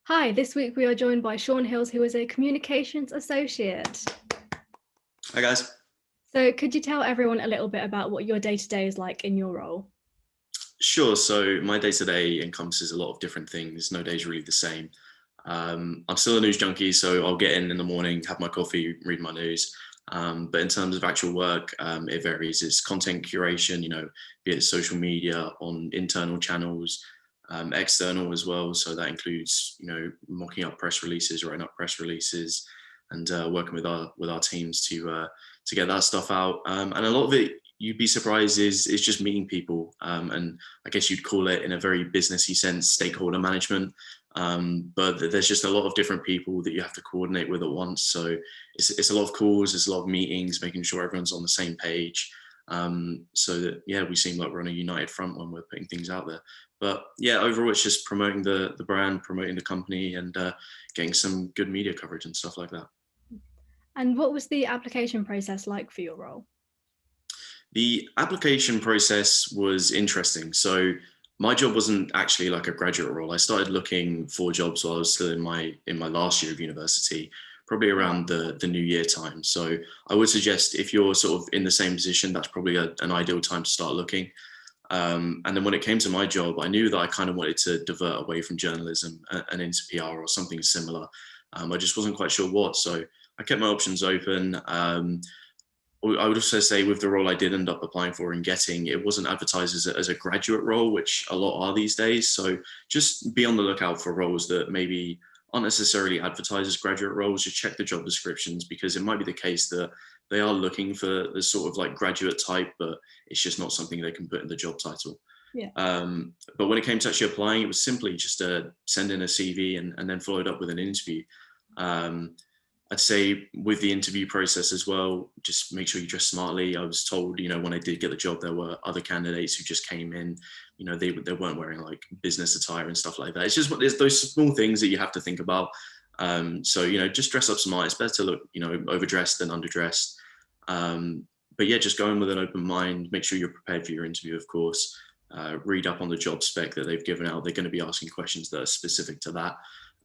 Hi, this week we are joined by Sean Hills, who is a communications associate. Hi guys. So could you tell everyone a little bit about what your day-to-day is like in your role? Sure. So my day to day encompasses a lot of different things. No day's really the same. I'm still a news junkie, so I'll get in the morning, have my coffee, read my news. But in terms of actual work, it varies. It's content curation, be it social media on internal channels, external as well. So that includes, mocking up press releases, writing up press releases, and working with our teams to get that stuff out. And a lot of it, you'd be surprised, is just meeting people. And I guess you'd call it, in a very businessy sense, stakeholder management. But there's just a lot of different people that you have to coordinate with at once. So it's a lot of calls, it's a lot of meetings, making sure everyone's on the same page. So that, yeah, we seem like we're on a united front when we're putting things out there. But yeah, overall, it's just promoting the brand, promoting the company, and getting some good media coverage and stuff like that. And what was the application process like for your role? The application process was interesting. So my job wasn't actually like a graduate role. I started looking for jobs while I was still in my last year of university, probably around the new year time. So I would suggest, if you're sort of in the same position, that's probably an ideal time to start looking. And then when it came to my job, I knew that I kind of wanted to divert away from journalism and into PR or something similar. I just wasn't quite sure what. So I kept my options open. I would also say, with the role I did end up applying for and getting, it wasn't advertised as a graduate role, which a lot are these days. So just be on the lookout for roles that maybe aren't necessarily advertised as graduate roles. Just check the job descriptions, because it might be the case that they are looking for the sort of like graduate type, but it's just not something they can put in the job title. Yeah. But when it came to actually applying, it was simply just to send in a CV and then followed up with an interview. Um, I'd say with the interview process as well, just make sure you dress smartly. I was told, when I did get the job, there were other candidates who just came in, they weren't wearing like business attire and stuff like that. It's just, there's those small things that you have to think about. So, just dress up smart. It's better to look, overdressed than underdressed. But yeah, just go in with an open mind. Make sure you're prepared for your interview, of course. Read up on the job spec that they've given out. They're going to be asking questions that are specific to that,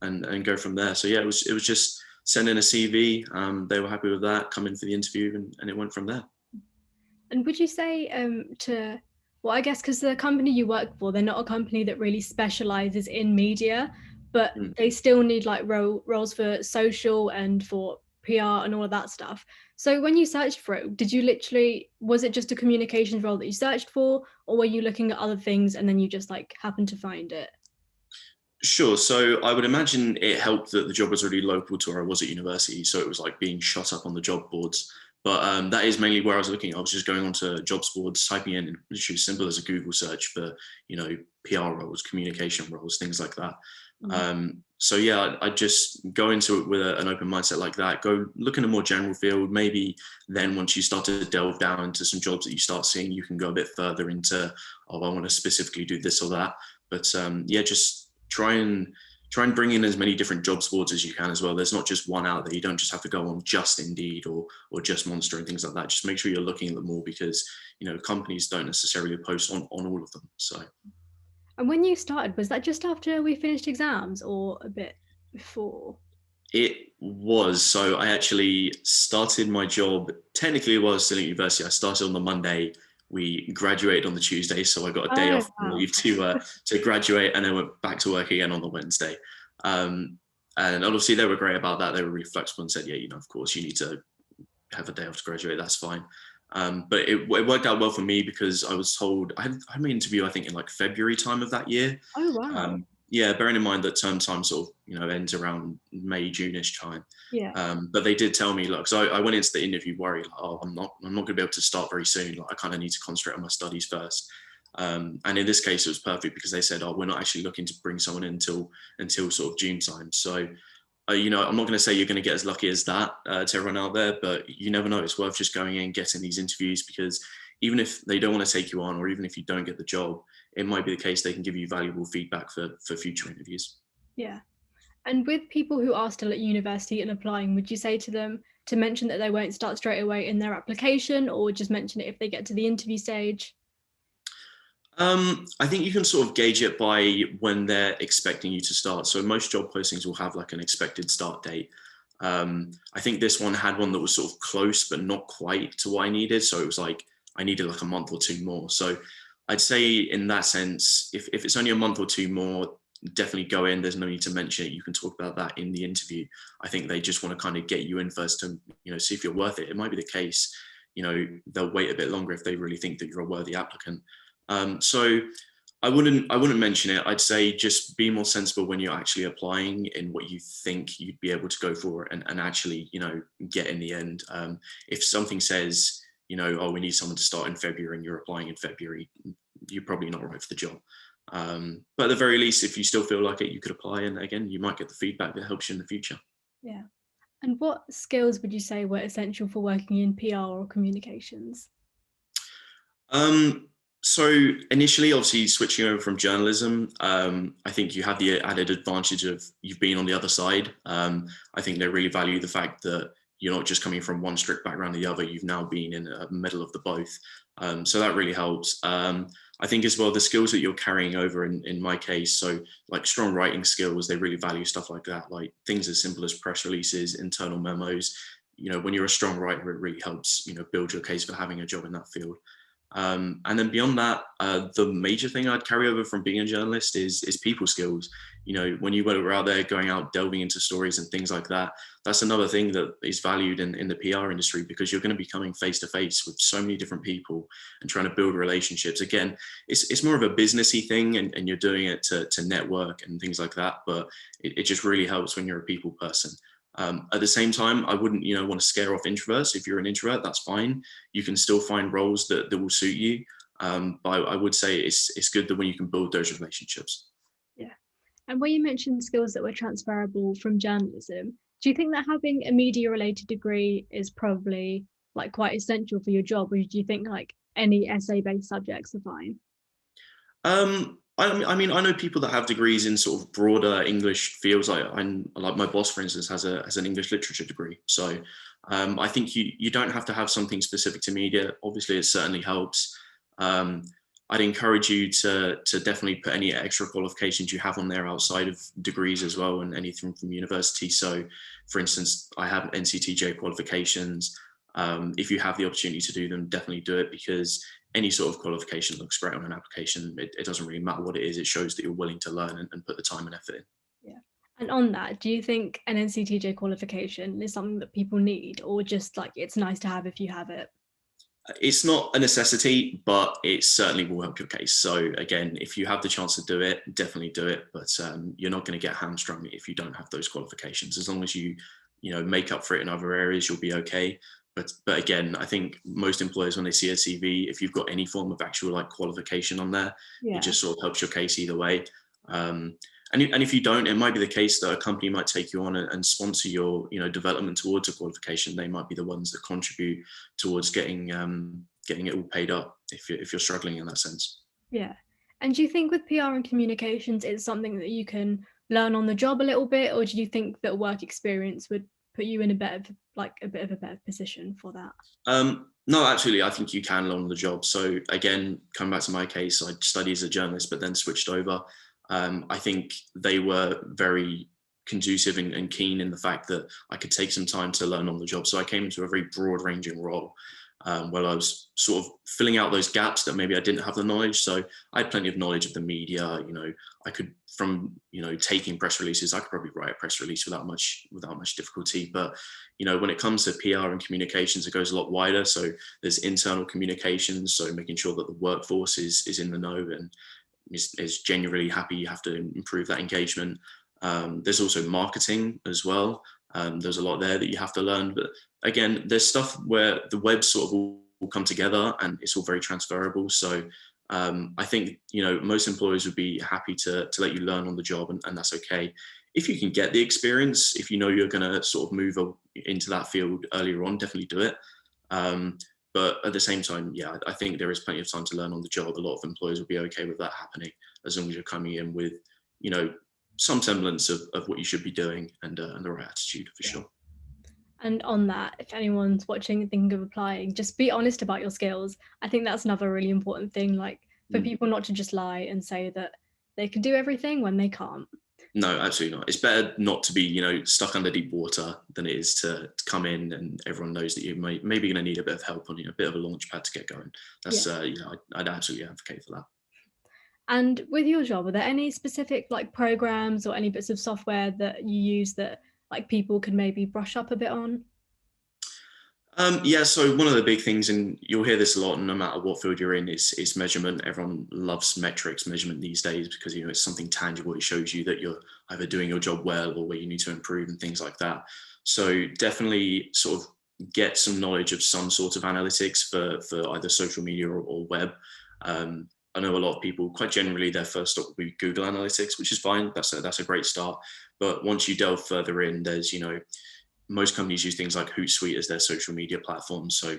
and go from there. So yeah, it was just send in a CV. They were happy with that. Come in for the interview, and it went from there. And would you say well, I guess because the company you work for, they're not a company that really specializes in media, but Mm. they still need like roles for social and for PR and all of that stuff. So when you searched for it, was it just a communications role that you searched for, or were you looking at other things and then you just like happened to find it? Sure. So I would imagine it helped that the job was really local to where I was at university. So it was like being shot up on the job boards. But that is mainly where I was looking. I was just going onto jobs boards, typing in literally as simple as a Google search for, PR roles, communication roles, things like that. Mm. So yeah, I just go into it with an open mindset like that. Go look in a more general field. Maybe then, once you start to delve down into some jobs that you start seeing, you can go a bit further into, oh, I want to specifically do this or that. But yeah, just try and bring in as many different job boards as you can as well. There's not just one out there. You don't just have to go on just Indeed or just Monster and things like that. Just make sure you're looking at them more, because companies don't necessarily post on all of them. So And when you started, was that just after we finished exams or a bit before? it was. So I actually started my job technically while I was still at university. I started on the Monday. We graduated on the Tuesday, so I got a day Oh, off and wow. leave to graduate, and then went back to work again on the Wednesday. Um, and obviously they were great about that. They were really flexible and said, yeah, of course you need to have a day off to graduate. That's fine. But it worked out well for me, because I was told I had my interview, I think, in like February time of that year. Oh, wow. Yeah, bearing in mind that term time sort of ends around May, June-ish time. Yeah. But they did tell me, like, so I went into the interview worried, like, oh, I'm not going to be able to start very soon. Like, I kind of need to concentrate on my studies first. And in this case, it was perfect, because they said, oh, we're not actually looking to bring someone in until sort of June time. So I'm not going to say you're going to get as lucky as that, to everyone out there, but you never know. It's worth just going in, getting these interviews, because even if they don't want to take you on, or even if you don't get the job, it might be the case they can give you valuable feedback for future interviews. Yeah. And with people who are still at university and applying, would you say to them to mention that they won't start straight away in their application, or just mention it if they get to the interview stage? I think you can sort of gauge it by when they're expecting you to start. So most job postings will have like an expected start date. I think this one had one that was sort of close, but not quite to what I needed. So it was like I needed like a month or two more. So I'd say in that sense, if it's only a month or two more, definitely go in. There's no need to mention it. You can talk about that in the interview. I think they just want to kind of get you in first to, see if you're worth it. It might be the case, they'll wait a bit longer if they really think that you're a worthy applicant. So I wouldn't mention it. I'd say just be more sensible when you're actually applying in what you think you'd be able to go for and actually, get in the end. If something says, oh, we need someone to start in February and you're applying in February, you're probably not right for the job. But at the very least, if you still feel like it, you could apply. And again, you might get the feedback that helps you in the future. Yeah. And what skills would you say were essential for working in PR or communications? So initially, obviously, switching over from journalism, I think you have the added advantage of you've been on the other side. I think they really value the fact that you're not just coming from one strict background to the other. You've now been in the middle of the both. So that really helps. I think as well, the skills that you're carrying over in my case, so like strong writing skills, they really value stuff like that, like things as simple as press releases, internal memos. When you're a strong writer, it really helps, build your case for having a job in that field. And then beyond that, the major thing I'd carry over from being a journalist is people skills. When you were out there going out delving into stories and things like that, that's another thing that is valued in the PR industry, because you're going to be coming face to face with so many different people and trying to build relationships. Again, it's more of a businessy thing, and you're doing it to network and things like that. But it just really helps when you're a people person. At the same time, I wouldn't, want to scare off introverts. If you're an introvert, that's fine. You can still find roles that will suit you. But I would say it's good that when you can build those relationships. Yeah. And when you mentioned skills that were transferable from journalism, do you think that having a media related degree is probably like quite essential for your job, or do you think like any essay based subjects are fine? I mean, I know people that have degrees in sort of broader English fields. Like my boss, for instance, has an English literature degree. So I think you don't have to have something specific to media. Obviously, it certainly helps. I'd encourage you to definitely put any extra qualifications you have on there outside of degrees as well, and anything from university. So, for instance, I have NCTJ qualifications. If you have the opportunity to do them, definitely do it, because any sort of qualification looks great on an application. It doesn't really matter what it is. It shows that you're willing to learn and put the time and effort in. Yeah. And on that, do you think an NCTJ qualification is something that people need, or just like it's nice to have if you have it? It's not a necessity, but it certainly will help your case. So again, if you have the chance to do it, definitely do it. But you're not going to get hamstrung if you don't have those qualifications. As long as you make up for it in other areas, you'll be okay. But again, I think most employers, when they see a CV, if you've got any form of actual like qualification on there, Yeah. it just sort of helps your case either way. And if you don't, it might be the case that a company might take you on and sponsor your development towards a qualification. They might be the ones that contribute towards getting it all paid up if you're struggling in that sense. Yeah. And do you think with PR and communications, it's something that you can learn on the job a little bit, or do you think that work experience would put you in a bit of a better position for that? No, actually, I think you can learn on the job. So again, coming back to my case, I studied as a journalist, but then switched over. I think they were very conducive and keen in the fact that I could take some time to learn on the job. So I came into a very broad ranging role, where I was sort of filling out those gaps that maybe I didn't have the knowledge. So I had plenty of knowledge of the media. I could, from taking press releases, I could probably write a press release without much difficulty. But when it comes to PR and communications, it goes a lot wider. So there's internal communications, so making sure that the workforce is in the know and is genuinely happy. You have to improve that engagement. There's also marketing as well. There's a lot there that you have to learn. But again, there's stuff where the web sort of all come together and it's all very transferable. So I think most employers would be happy to let you learn on the job, and that's okay. If you can get the experience, if you're going to sort of move into that field earlier on, definitely do it. But at the same time, yeah, I think there is plenty of time to learn on the job. A lot of employers will be okay with that happening, as long as you're coming in with, some semblance of what you should be doing and the right attitude, for sure. And on that, if anyone's watching and thinking of applying, just be honest about your skills. I think that's another really important thing. Like, for people not to just lie and say that they can do everything when they can't. No, absolutely not. It's better not to be, stuck under deep water than it is to come in and everyone knows that you maybe going to need a bit of help on, a bit of a launch pad to get going. That's, Yeah. I'd absolutely advocate for that. And with your job, are there any specific like programs or any bits of software that you use that like people could maybe brush up a bit on? Yeah, so one of the big things, and you'll hear this a lot, no matter what field you're in, is measurement. Everyone loves metrics, measurement these days because it's something tangible. It shows you that you're either doing your job well or where you need to improve and things like that. So definitely sort of get some knowledge of some sort of analytics for either social media or web. I know a lot of people, quite generally, their first stop will be Google Analytics, which is fine. That's a great start. But once you delve further in, there's most companies use things like Hootsuite as their social media platform. So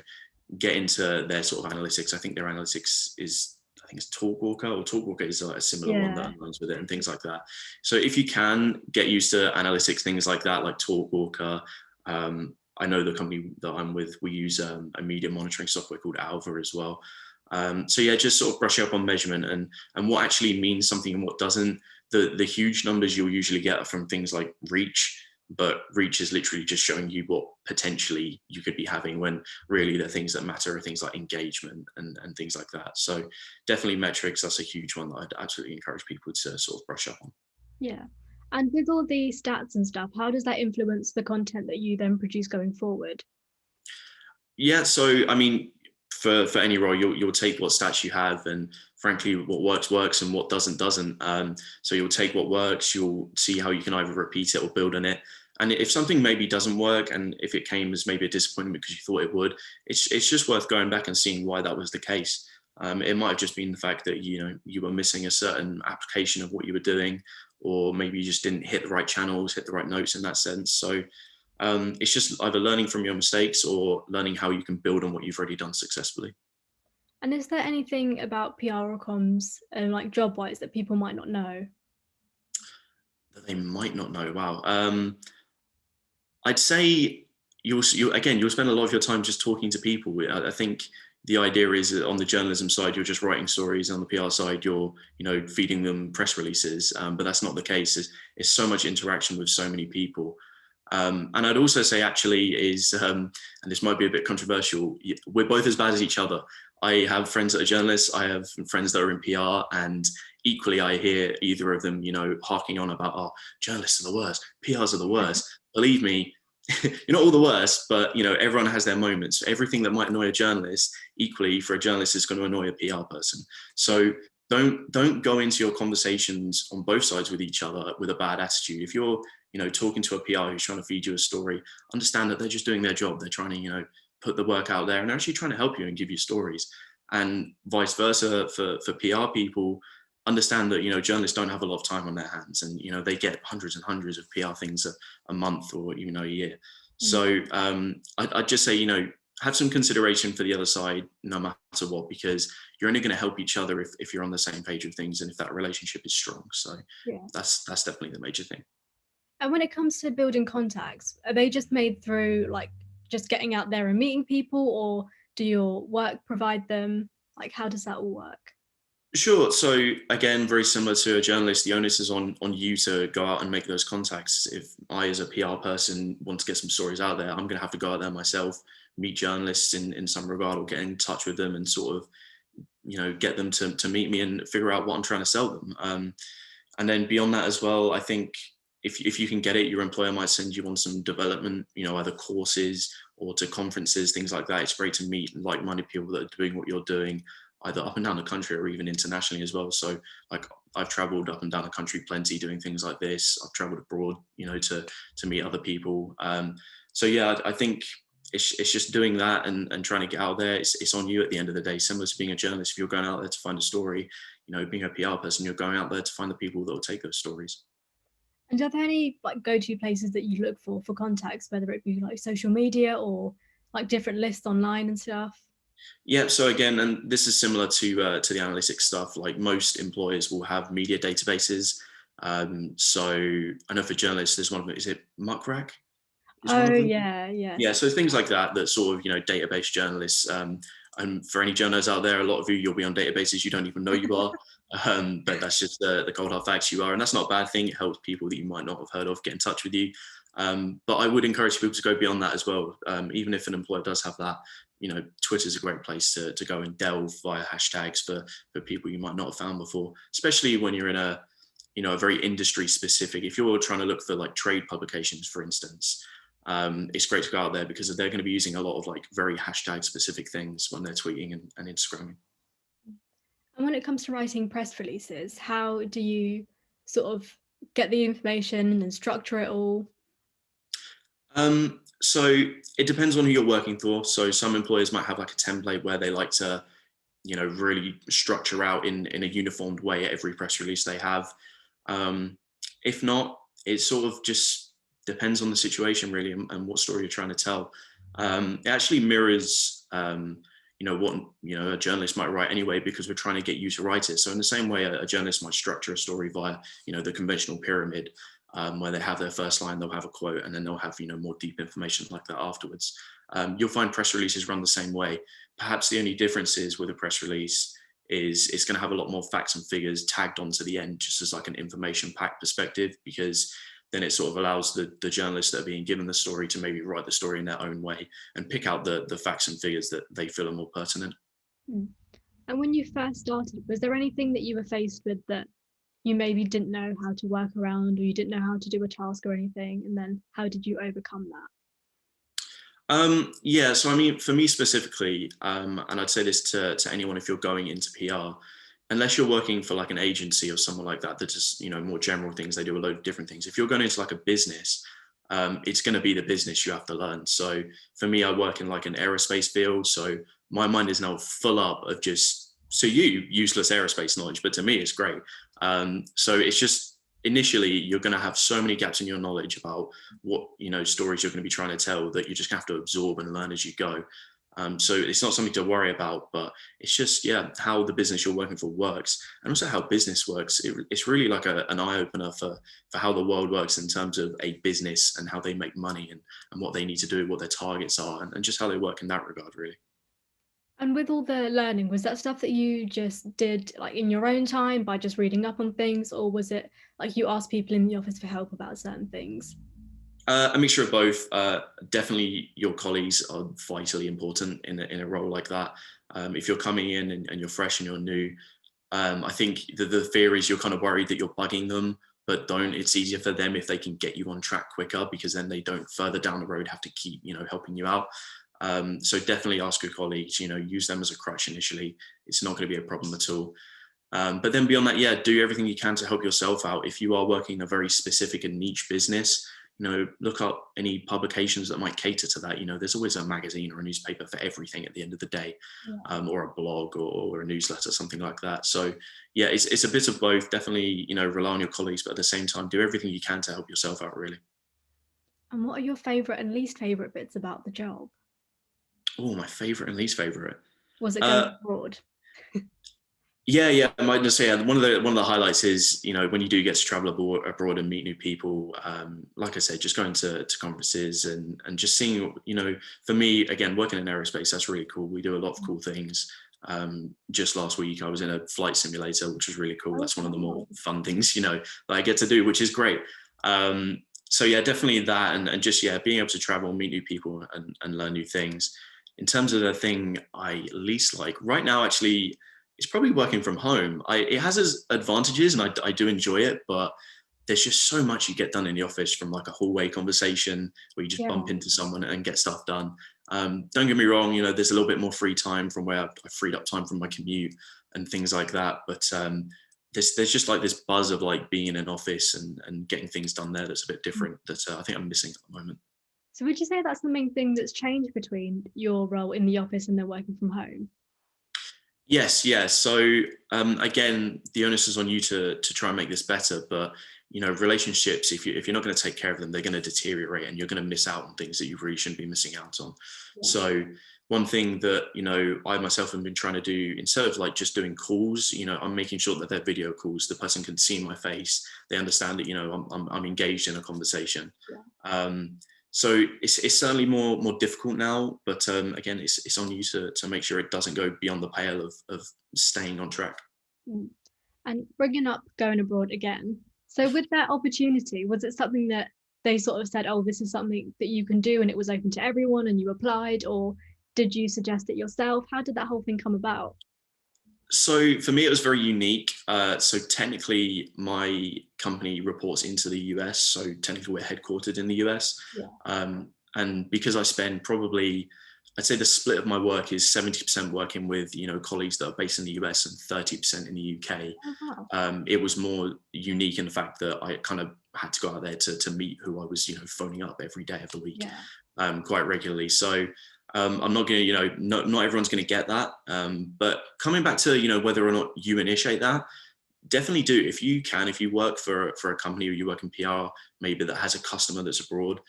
get into their sort of analytics. I think their analytics I think it's Talkwalker, or Talkwalker is a similar one that Yeah. aligns with it and things like that. So if you can get used to analytics, things like that, like Talkwalker. I know the company that I'm with, we use a media monitoring software called Alva as well. So yeah, just sort of brush up on measurement and what actually means something and what doesn't. The huge numbers you'll usually get are from things like reach, but reach is literally just showing you what potentially you could be having, when really the things that matter are things like engagement and things like that. So definitely metrics, that's a huge one that I'd absolutely encourage people to sort of brush up on. Yeah. And with all the stats and stuff, how does that influence the content that you then produce going forward? Yeah, so I mean, for any role, you'll take what stats you have, and frankly, what works and what doesn't. So you'll take what works, you'll see how you can either repeat it or build on it. And if something maybe doesn't work, and if it came as maybe a disappointment because you thought it would, it's just worth going back and seeing why that was the case. It might have just been the fact that you were missing a certain application of what you were doing, or maybe you just didn't hit the right channels, hit the right notes in that sense. So it's just either learning from your mistakes or learning how you can build on what you've already done successfully. And is there anything about PR or comms and like job wise that people might not know? That they might not know. Wow. I'd say you'll spend a lot of your time just talking to people. I think the idea is that on the journalism side, you're just writing stories. On the PR side, you're feeding them press releases. But that's not the case. It's so much interaction with so many people. And I'd also say actually and this might be a bit controversial, we're both as bad as each other. I have friends that are journalists, I have friends that are in PR, and equally I hear either of them, harking on about, oh, journalists are the worst, PRs are the worst. Believe me, you're not all the worst, but everyone has their moments. Everything that might annoy a journalist, equally for a journalist, is going to annoy a PR person. So don't go into your conversations on both sides with each other with a bad attitude. If you're talking to a PR who's trying to feed you a story, understand that they're just doing their job. They're trying to put the work out there, and they're actually trying to help you and give you stories. And vice versa for PR people, understand that journalists don't have a lot of time on their hands, and they get hundreds and hundreds of PR things a month or even a year. So I'd just say have some consideration for the other side no matter what, because you're only going to help each other if you're on the same page with things and if that relationship is strong. So Yeah. that's definitely the major thing. And when it comes to building contacts, are they just made through like just getting out there and meeting people, or do your work provide them? Like, how does that all work? Sure. So again, very similar to a journalist, the onus is on you to go out and make those contacts. If I, as a PR person, want to get some stories out there, I'm going to have to go out there myself, meet journalists in some regard, or get in touch with them and sort of, get them to meet me and figure out what I'm trying to sell them. And then beyond that as well, I think if you can get it, your employer might send you on some development, either courses or to conferences, things like that. It's great to meet like-minded people that are doing what you're doing, either up and down the country or even internationally as well. So like I've traveled up and down the country plenty doing things like this. I've traveled abroad, to meet other people. So yeah, I think it's just doing that and trying to get out there. It's on you at the end of the day. Similar to being a journalist, if you're going out there to find a story, being a PR person, you're going out there to find the people that will take those stories. And are there any like go-to places that you look for contacts, whether it be like social media or like different lists online and stuff? Yeah. So again, and this is similar to the analytics stuff. Like most employers will have media databases. So I know for journalists, there's one of them. Is it Muckrack? Is one Oh of them? yeah, yeah. Yeah. So things like that, that sort of database journalists And for any journalists out there, a lot of you, you'll be on databases you don't even know you are. But that's just the cold hard facts you are. And that's not a bad thing. It helps people that you might not have heard of get in touch with you. But I would encourage people to go beyond that as well. Even if an employer does have that, Twitter is a great place to go and delve via hashtags for people you might not have found before, especially when you're in a very industry specific. If you're trying to look for like trade publications, for instance, it's great to go out there because they're going to be using a lot of like very hashtag specific things when they're tweeting and Instagramming. And when it comes to writing press releases, how do you sort of get the information and structure it all? So it depends on who you're working for. So some employers might have like a template where they like to, really structure out in a uniformed way every press release they have. If not, it sort of just depends on the situation really and what story you're trying to tell. It actually mirrors, what a journalist might write anyway, because we're trying to get you to write it. So in the same way, a journalist might structure a story via, the conventional pyramid, where they have their first line, they'll have a quote, and then they'll have more deep information like that afterwards. You'll find press releases run the same way. Perhaps the only difference is with a press release is it's going to have a lot more facts and figures tagged onto the end, just as like an information pack perspective, because then it sort of allows the journalists that are being given the story to maybe write the story in their own way and pick out the facts and figures that they feel are more pertinent. And when you first started, was there anything that you were faced with that you maybe didn't know how to work around, or you didn't know how to do a task or anything? And then how did you overcome that? Yeah, so I mean, for me specifically, and I'd say this to anyone if you're going into PR, unless you're working for like an agency or someone like that, that just, more general things, they do a load of different things. If you're going into like a business, it's going to be the business you have to learn. So for me, I work in like an aerospace field. So my mind is now full up of just, so useless aerospace knowledge, but to me, it's great. So it's just, initially you're going to have so many gaps in your knowledge about what stories you're going to be trying to tell that you're just going to have to absorb and learn as you go. So it's not something to worry about, but it's just how the business you're working for works, and also how business works. It's really like an eye-opener for how the world works in terms of a business and how they make money and what they need to do, what their targets are, and just how they work in that regard, really. And with all the learning, was that stuff that you just did like in your own time by just reading up on things, or was it like you asked people in the office for help about certain things? A mixture of both. Definitely, your colleagues are vitally important in a role like that. If you're coming in and you're fresh and you're new, I think the fear is you're kind of worried that you're bugging them, but don't. It's easier for them if they can get you on track quicker, because then they don't further down the road have to keep helping you out. So definitely ask your colleagues. Use them as a crutch initially. It's not going to be a problem at all. But then beyond that, do everything you can to help yourself out. If you are working in a very specific and niche business, look up any publications that might cater to that. There's always a magazine or a newspaper for everything at the end of the day, or a blog or a newsletter, something like that. So it's a bit of both. Definitely, rely on your colleagues, but at the same time, do everything you can to help yourself out, really. And what are your favorite and least favorite bits about the job? Oh, my favorite and least favorite. Was it going abroad? Yeah. I might just say one of the highlights is when you do get to travel abroad and meet new people. Like I said, just going to conferences and just seeing. For me, again, working in aerospace, that's really cool. We do a lot of cool things. Just last week, I was in a flight simulator, which was really cool. That's one of the more fun things that I get to do, which is great. So definitely that, and just being able to travel, meet new people, and learn new things. In terms of the thing I least like right now, actually, it's probably working from home. It has its advantages, and I do enjoy it, but there's just so much you get done in the office, from like a hallway conversation where you just bump into someone and get stuff done. Don't get me wrong, there's a little bit more free time from where I freed up time from my commute and things like that. But there's just like this buzz of like being in an office and getting things done there that's a bit different that I think I'm missing at the moment. So would you say that's the main thing that's changed between your role in the office and then working from home? Yes. So again, the onus is on you to try and make this better. But relationships, if you're not going to take care of them, they're going to deteriorate, and you're going to miss out on things that you really shouldn't be missing out on. Yeah. So one thing that I myself have been trying to do, instead of like just doing calls, I'm making sure that they're video calls. The person can see my face. They understand that I'm engaged in a conversation. Yeah. So it's certainly more difficult now, but again, it's on you to make sure it doesn't go beyond the pale of staying on track. Mm. And bringing up going abroad again. So with that opportunity, was it something that they sort of said, oh, this is something that you can do and it was open to everyone and you applied, or did you suggest it yourself? How did that whole thing come about? So for me, it was very unique. So technically, my company reports into the US. So technically, we're headquartered in the US. Yeah. And because I spend probably, I'd say the split of my work is 70% working with colleagues that are based in the US and 30% in the UK. Oh, wow. It was more unique in the fact that I kind of had to go out there to meet who I was phoning up every day of the week, Yeah. quite regularly. So I'm not going to, not everyone's going to get that. But coming back to, whether or not you initiate that, definitely do. If you can, if you work for a company or you work in PR, maybe that has a customer that's abroad,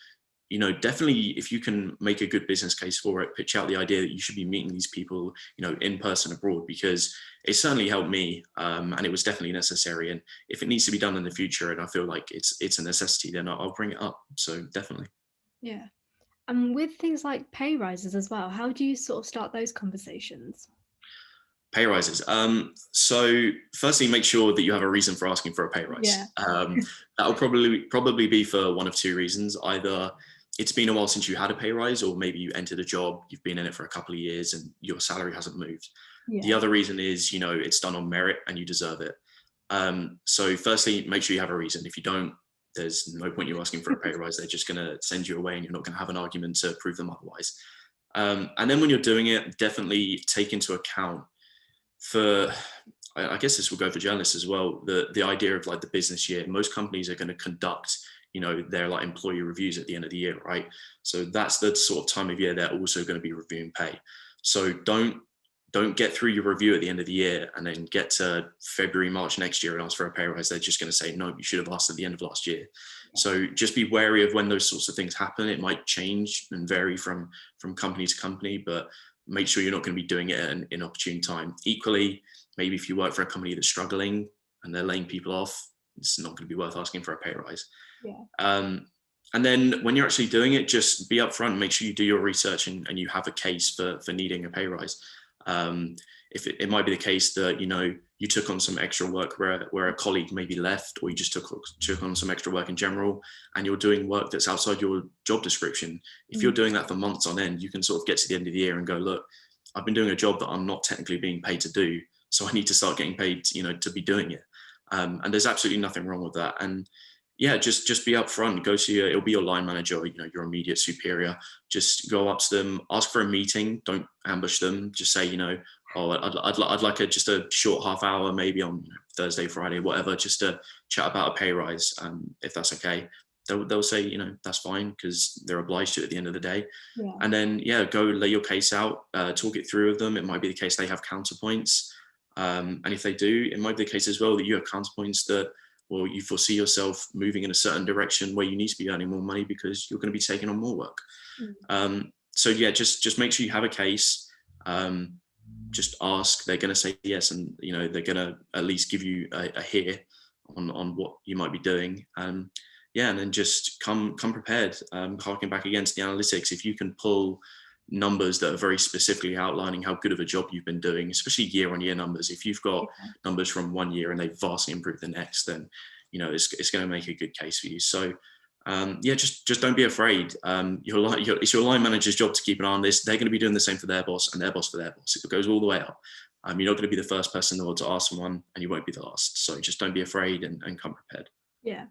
definitely if you can make a good business case for it, pitch out the idea that you should be meeting these people, in person abroad, because it certainly helped me. And it was definitely necessary. And if it needs to be done in the future and I feel like it's a necessity, then I'll bring it up. So definitely. Yeah. And with things like pay rises as well, how do you sort of start those conversations? Pay rises. So firstly, make sure that you have a reason for asking for a pay Yeah. rise. That'll probably be for one of two reasons. Either it's been a while since you had a pay rise, or maybe you entered a job, you've been in it for a couple of years, and your salary hasn't moved. The Yeah. other reason is, it's done on merit and you deserve it. So firstly, make sure you have a reason. If you don't, there's no point you asking for a pay rise. They're just going to send you away and you're not going to have an argument to prove them otherwise. And then when you're doing it, definitely take into account for, I guess this will go for journalists as well, the idea of like the business year. Most companies are going to conduct their like employee reviews at the end of the year, right? So that's the sort of time of year they're also going to be reviewing pay. So don't get through your review at the end of the year and then get to February, March next year and ask for a pay rise. They're just going to say, no, you should have asked at the end of last year. So just be wary of when those sorts of things happen. It might change and vary from company to company, but make sure you're not going to be doing it at an inopportune time. Equally, maybe if you work for a company that's struggling and they're laying people off, it's not going to be worth asking for a pay rise. Yeah. And then when you're actually doing it, just be upfront, make sure you do your research and you have a case for needing a pay rise. If it might be the case that, you took on some extra work where a colleague maybe left, or you just took on some extra work in general, and you're doing work that's outside your job description. If you're doing that for months on end, you can sort of get to the end of the year and go, look, I've been doing a job that I'm not technically being paid to do, so I need to start getting paid, to be doing it. And there's absolutely nothing wrong with that. And yeah, just be upfront. Go to it'll be your line manager, your immediate superior. Just go up to them, ask for a meeting. Don't ambush them. Just say, oh, I'd like just a short half hour, maybe on Thursday, Friday, whatever, just to chat about a pay rise. If that's okay, they'll say, that's fine, because they're obliged to at the end of the day. Yeah. And then go lay your case out, talk it through with them. It might be the case they have counterpoints, and if they do, it might be the case as well that you have counterpoints that, well, you foresee yourself moving in a certain direction where you need to be earning more money because you're going to be taking on more work. So yeah, just make sure you have a case. Just ask. They're going to say yes, and they're going to at least give you a hear on what you might be doing. Yeah, and then just come prepared. Harking back against the analytics, if you can pull numbers that are very specifically outlining how good of a job you've been doing, especially year-on-year numbers. If you've got numbers from one year and they've vastly improved the next, then it's going to make a good case for you. So yeah, just don't be afraid. It's your line manager's job to keep an eye on this. They're going to be doing the same for their boss and their boss for their boss. It goes all the way up. You're not going to be the first person in the world to ask someone, and you won't be the last. So just don't be afraid and come prepared. Yeah.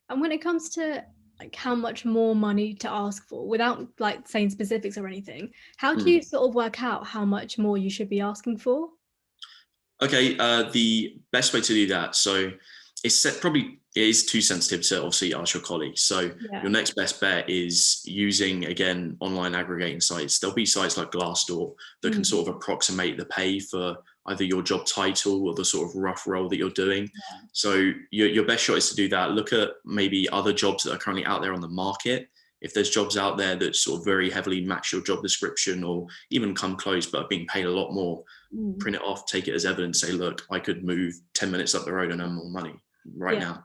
And when it comes to like how much more money to ask for, without like saying specifics or anything, how do you sort of work out how much more you should be asking for? Okay, the best way to do that, so it is too sensitive to obviously ask your colleagues. So your next best bet is using, again, online aggregating sites. There'll be sites like Glassdoor that can sort of approximate the pay for either your job title or the sort of rough role that you're doing. So your best shot is to do that. Look at maybe other jobs that are currently out there on the market. If there's jobs out there that sort of very heavily match your job description or even come close but are being paid a lot more, print it off, take it as evidence, say, look, I could move 10 minutes up the road and earn more money right now.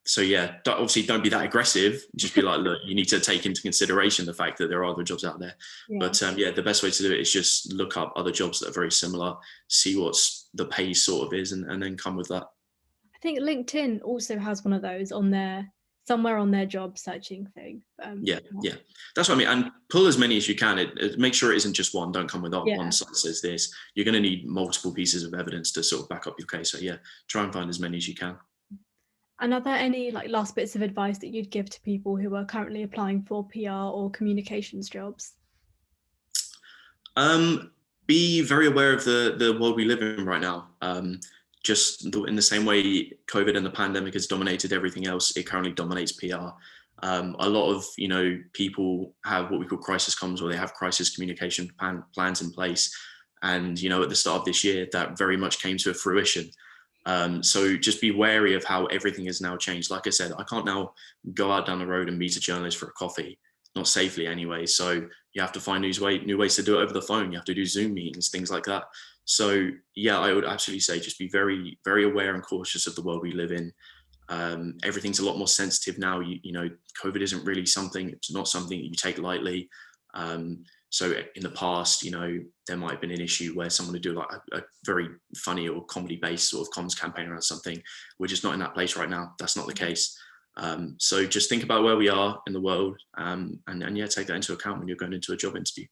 So yeah, obviously don't be that aggressive. Just be like, look, you need to take into consideration the fact that there are other jobs out there. Yeah. But yeah, the best way to do it is just look up other jobs that are very similar, see what's the pay sort of is, and then come with that. I think LinkedIn also has one of those on their somewhere on their job searching thing. Yeah, yeah, that's what I mean. And pull as many as you can. Make sure it isn't just one. Don't come with one yeah. site says this. You're going to need multiple pieces of evidence to sort of back up your case. So yeah, try and find as many as you can. And are there any like last bits of advice that you'd give to people who are currently applying for PR or communications jobs? Be very aware of the world we live in right now. Just in the same way COVID and the pandemic has dominated everything else, it currently dominates PR. A lot of people have what we call crisis comms, where they have crisis communication plans in place. And at the start of this year, that very much came to fruition. So just be wary of how everything has now changed. Like I said, I can't now go out down the road and meet a journalist for a coffee, not safely anyway. So you have to find new ways to do it over the phone. You have to do Zoom meetings, things like that. So yeah, I would absolutely say just be very, very aware and cautious of the world we live in. Everything's a lot more sensitive now. COVID isn't really something, it's not something that you take lightly. So in the past, there might have been an issue where someone would do like a very funny or comedy based sort of comms campaign around something. We're just not in that place right now. That's not the case. So just think about where we are in the world, and yeah, take that into account when you're going into a job interview.